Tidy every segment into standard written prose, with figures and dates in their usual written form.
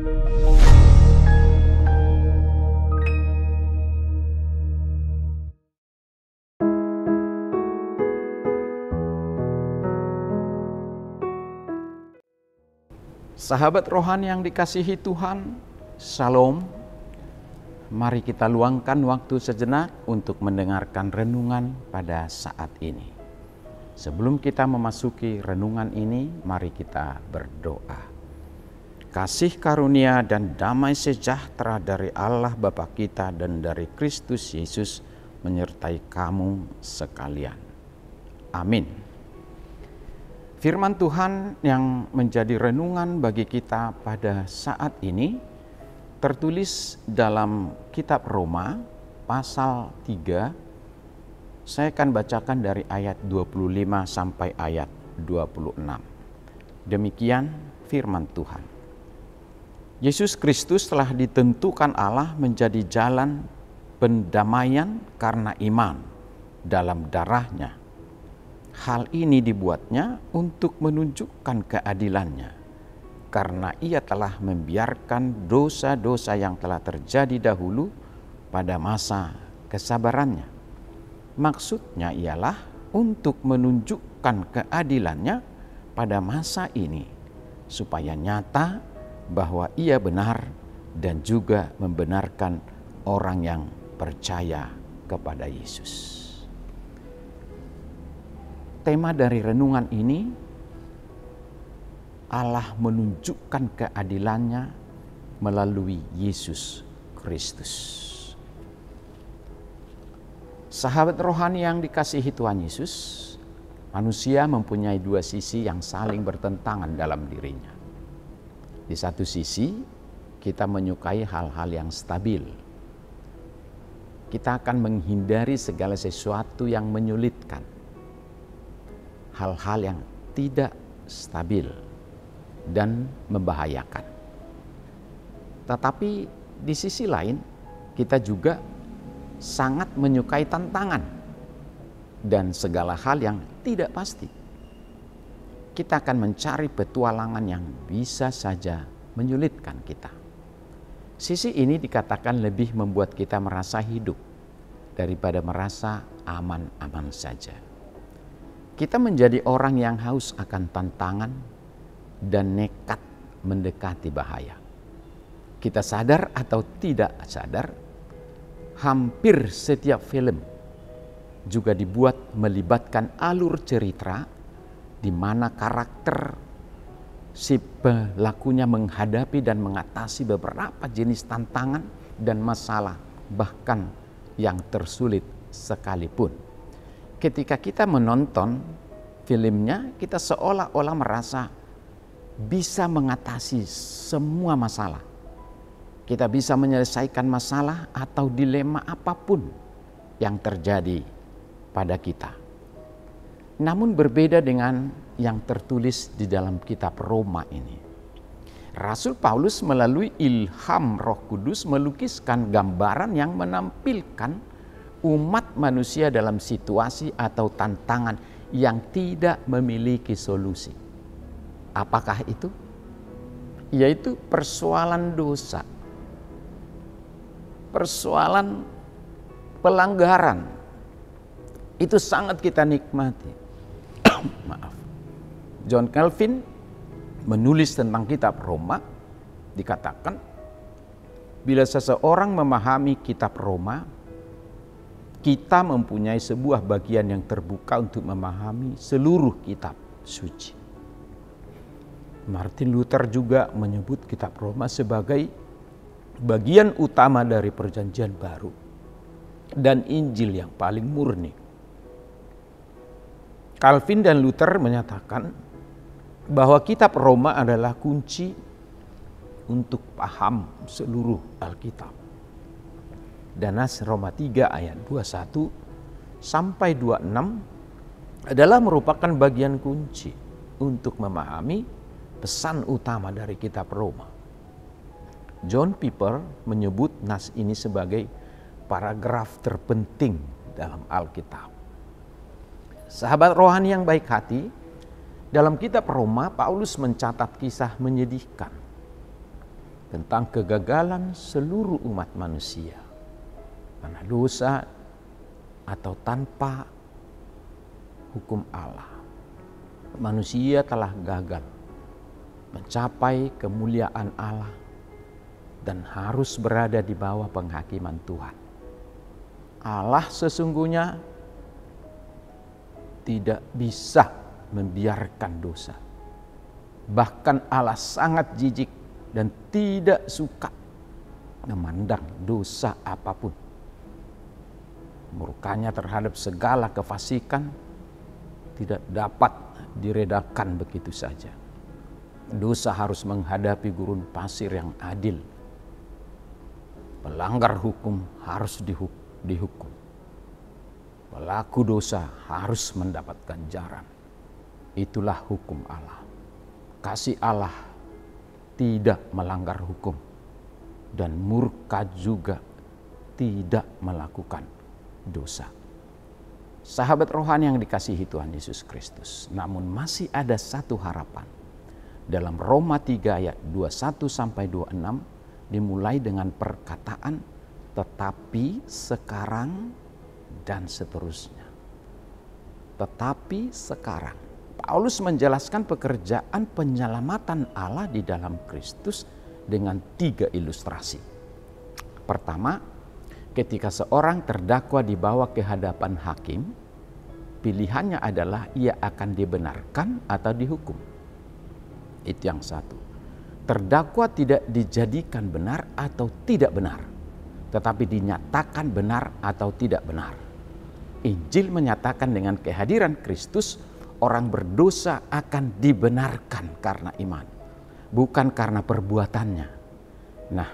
Sahabat rohani yang dikasihi Tuhan, Shalom. Mari kita luangkan waktu sejenak untuk mendengarkan renungan pada saat ini. Sebelum kita memasuki renungan ini, mari kita berdoa. Kasih karunia dan damai sejahtera dari Allah Bapa kita dan dari Kristus Yesus menyertai kamu sekalian. Amin. Firman Tuhan yang menjadi renungan bagi kita pada saat ini tertulis dalam kitab Roma pasal 3. Saya akan bacakan dari ayat 25 sampai ayat 26. Demikian firman Tuhan. Yesus Kristus telah ditentukan Allah menjadi jalan pendamaian karena iman dalam darahnya. Hal ini dibuatnya untuk menunjukkan keadilannya, karena ia telah membiarkan dosa-dosa yang telah terjadi dahulu pada masa kesabarannya. Maksudnya ialah untuk menunjukkan keadilannya pada masa ini, supaya nyata bahwa ia benar dan juga membenarkan orang yang percaya kepada Yesus. Tema dari renungan ini, Allah menunjukkan keadilannya melalui Yesus Kristus. Sahabat rohani yang dikasihi Tuhan Yesus, manusia mempunyai dua sisi yang saling bertentangan dalam dirinya. Di satu sisi, kita menyukai hal-hal yang stabil. Kita akan menghindari segala sesuatu yang menyulitkan. Hal-hal yang tidak stabil dan membahayakan. Tetapi di sisi lain, kita juga sangat menyukai tantangan dan segala hal yang tidak pasti. Kita akan mencari petualangan yang bisa saja menyulitkan kita. Sisi ini dikatakan lebih membuat kita merasa hidup daripada merasa aman-aman saja. Kita menjadi orang yang haus akan tantangan dan nekat mendekati bahaya. Kita sadar atau tidak sadar, hampir setiap film juga dibuat melibatkan alur cerita di mana karakter si pelakunya menghadapi dan mengatasi beberapa jenis tantangan dan masalah, bahkan yang tersulit sekalipun. Ketika kita menonton filmnya, kita seolah-olah merasa bisa mengatasi semua masalah. Kita bisa menyelesaikan masalah atau dilema apapun yang terjadi pada kita. Namun berbeda dengan yang tertulis di dalam kitab Roma ini. Rasul Paulus melalui ilham Roh Kudus melukiskan gambaran yang menampilkan umat manusia dalam situasi atau tantangan yang tidak memiliki solusi. Apakah itu? Yaitu persoalan dosa, persoalan pelanggaran. Itu sangat kita nikmati. Maaf. John Calvin menulis tentang kitab Roma, dikatakan bila seseorang memahami kitab Roma, kita mempunyai sebuah bagian yang terbuka untuk memahami seluruh kitab suci. Martin Luther juga menyebut kitab Roma sebagai bagian utama dari Perjanjian Baru dan Injil yang paling murni. Calvin dan Luther menyatakan bahwa kitab Roma adalah kunci untuk paham seluruh Alkitab. Dan nas Roma 3 ayat 21 sampai 26 adalah merupakan bagian kunci untuk memahami pesan utama dari kitab Roma. John Piper menyebut nas ini sebagai paragraf terpenting dalam Alkitab. Sahabat rohani yang baik hati, dalam kitab Roma Paulus mencatat kisah menyedihkan tentang kegagalan seluruh umat manusia. Karena dosa atau tanpa hukum Allah, manusia telah gagal mencapai kemuliaan Allah dan harus berada di bawah penghakiman Tuhan. Allah sesungguhnya tidak bisa membiarkan dosa. Bahkan Allah sangat jijik dan tidak suka memandang dosa apapun. Murkanya terhadap segala kefasikan tidak dapat diredakan begitu saja. Dosa harus menghadapi gurun pasir yang adil. Pelanggar hukum harus dihukum. Pelaku dosa harus mendapat ganjaran. Itulah hukum Allah. Kasih Allah tidak melanggar hukum dan murka juga tidak melakukan dosa. Sahabat rohani yang dikasihi Tuhan Yesus Kristus, namun masih ada satu harapan. Dalam Roma 3 ayat 21 sampai 26 dimulai dengan perkataan tetapi sekarang dan seterusnya. Tetapi sekarang Paulus menjelaskan pekerjaan penyelamatan Allah di dalam Kristus dengan 3 ilustrasi. Pertama, ketika seorang terdakwa dibawa ke hadapan hakim, pilihannya adalah ia akan dibenarkan atau dihukum. Itu yang satu. Terdakwa tidak dijadikan benar atau tidak benar, tetapi dinyatakan benar atau tidak benar. Injil menyatakan dengan kehadiran Kristus, orang berdosa akan dibenarkan karena iman, bukan karena perbuatannya. Nah,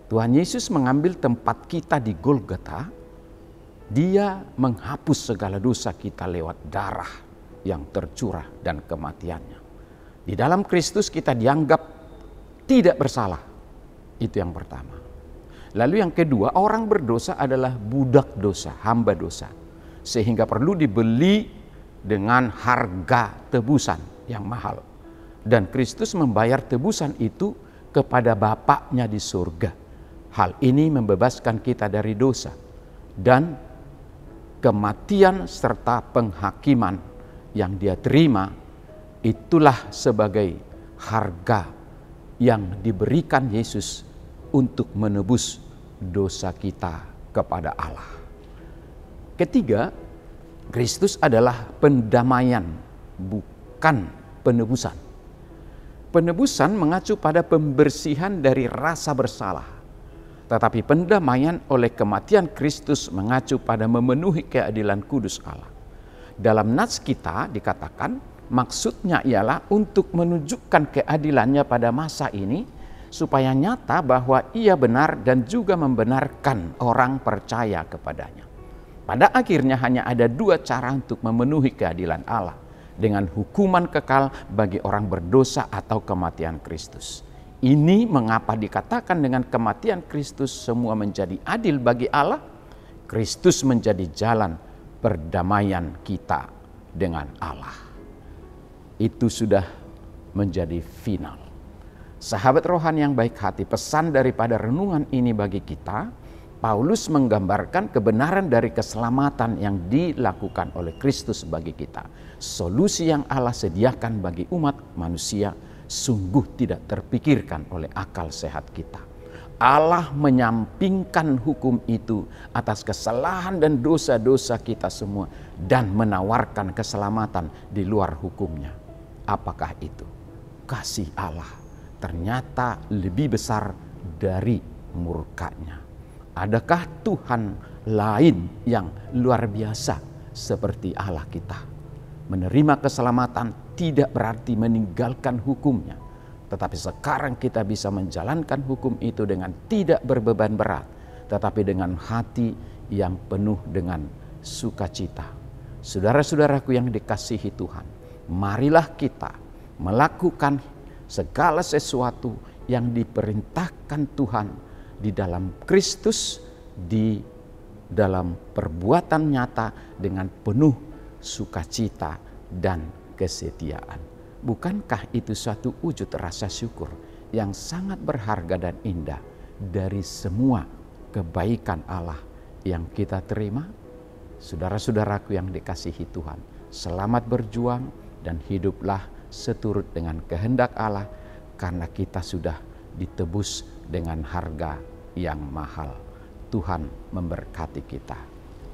Tuhan Yesus mengambil tempat kita di Golgota. Dia menghapus segala dosa kita lewat darah yang tercurah dan kematiannya. Di dalam Kristus kita dianggap tidak bersalah. Itu yang pertama. Lalu yang kedua, orang berdosa adalah budak dosa, hamba dosa. Sehingga perlu dibeli dengan harga tebusan yang mahal. Dan Kristus membayar tebusan itu kepada Bapaknya di surga. Hal ini membebaskan kita dari dosa dan kematian serta penghakiman yang Dia terima. Itulah sebagai harga yang diberikan Yesus untuk menebus dosa kita kepada Allah. Ketiga, Kristus adalah pendamaian, bukan penebusan. Penebusan mengacu pada pembersihan dari rasa bersalah. Tetapi pendamaian oleh kematian Kristus mengacu pada memenuhi keadilan kudus Allah. Dalam nats kita dikatakan, maksudnya ialah untuk menunjukkan keadilannya pada masa ini, supaya nyata bahwa Ia benar dan juga membenarkan orang percaya kepadanya. Pada akhirnya hanya ada 2 cara untuk memenuhi keadilan Allah, dengan hukuman kekal bagi orang berdosa atau kematian Kristus. Ini mengapa dikatakan dengan kematian Kristus semua menjadi adil bagi Allah. Kristus menjadi jalan perdamaian kita dengan Allah. Itu sudah menjadi final. Sahabat rohani yang baik hati, pesan daripada renungan ini bagi kita, Paulus menggambarkan kebenaran dari keselamatan yang dilakukan oleh Kristus bagi kita. Solusi yang Allah sediakan bagi umat manusia sungguh tidak terpikirkan oleh akal sehat kita. Allah menyampingkan hukum itu atas kesalahan dan dosa-dosa kita semua dan menawarkan keselamatan di luar hukumnya. Apakah itu? Kasih Allah ternyata lebih besar dari murkanya. Adakah Tuhan lain yang luar biasa seperti Allah kita? Menerima keselamatan tidak berarti meninggalkan hukumnya. Tetapi sekarang kita bisa menjalankan hukum itu dengan tidak berbeban berat. Tetapi dengan hati yang penuh dengan sukacita. Saudara-saudaraku yang dikasihi Tuhan, marilah kita melakukan segala sesuatu yang diperintahkan Tuhan di dalam Kristus, di dalam perbuatan nyata dengan penuh sukacita dan kesetiaan. Bukankah itu suatu wujud rasa syukur yang sangat berharga dan indah dari semua kebaikan Allah yang kita terima. Saudara-saudaraku yang dikasihi Tuhan, selamat berjuang dan hiduplah seturut dengan kehendak Allah, karena kita sudah ditebus dengan harga yang mahal. Tuhan memberkati kita.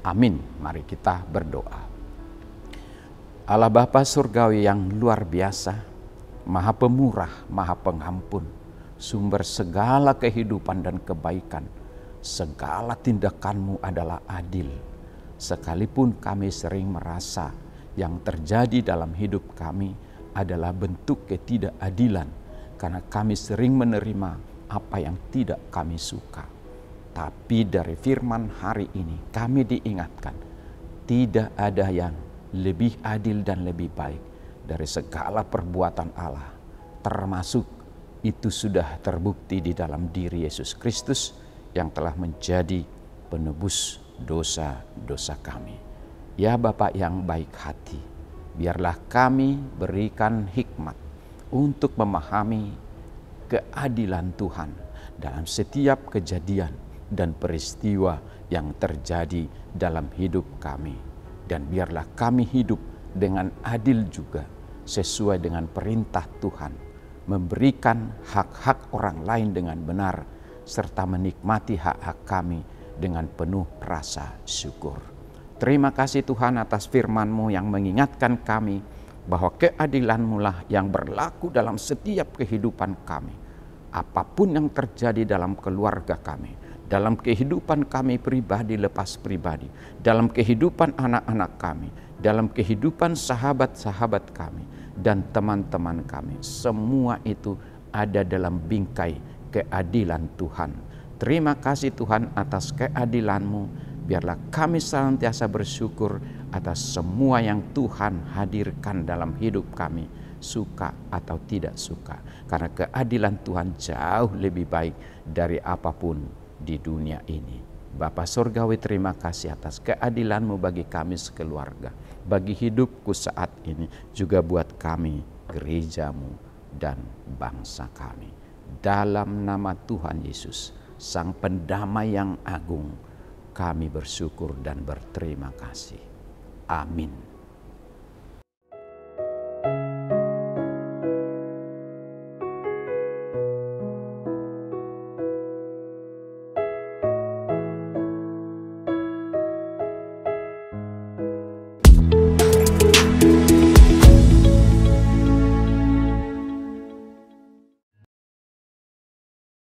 Amin. Mari kita berdoa. Allah Bapa Surgawi yang luar biasa, Maha Pemurah, Maha Pengampun, sumber segala kehidupan dan kebaikan. Segala tindakan-Mu adalah adil. Sekalipun kami sering merasa yang terjadi dalam hidup kami adalah bentuk ketidakadilan, karena kami sering menerima apa yang tidak kami suka. Tapi dari firman hari ini kami diingatkan, tidak ada yang lebih adil dan lebih baik dari segala perbuatan Allah. Termasuk itu sudah terbukti di dalam diri Yesus Kristus yang telah menjadi penebus dosa-dosa kami. Ya Bapa yang baik hati, biarlah kami berikan hikmat untuk memahami keadilan Tuhan dalam setiap kejadian dan peristiwa yang terjadi dalam hidup kami. Dan biarlah kami hidup dengan adil juga, sesuai dengan perintah Tuhan, memberikan hak-hak orang lain dengan benar, serta menikmati hak-hak kami dengan penuh rasa syukur. Terima kasih Tuhan atas firman-Mu yang mengingatkan kami bahwa keadilan-Mu lah yang berlaku dalam setiap kehidupan kami. Apapun yang terjadi dalam keluarga kami, dalam kehidupan kami pribadi lepas pribadi, dalam kehidupan anak-anak kami, dalam kehidupan sahabat-sahabat kami, dan teman-teman kami, semua itu ada dalam bingkai keadilan Tuhan. Terima kasih Tuhan atas keadilan-Mu. Biarlah kami senantiasa bersyukur atas semua yang Tuhan hadirkan dalam hidup kami, suka atau tidak suka. Karena keadilan Tuhan jauh lebih baik dari apapun di dunia ini. Bapa Surgawi, terima kasih atas keadilan-Mu bagi kami sekeluarga, bagi hidupku saat ini, juga buat kami, gereja-Mu, dan bangsa kami. Dalam nama Tuhan Yesus, Sang Pendamai yang agung, kami bersyukur dan berterima kasih. Amin.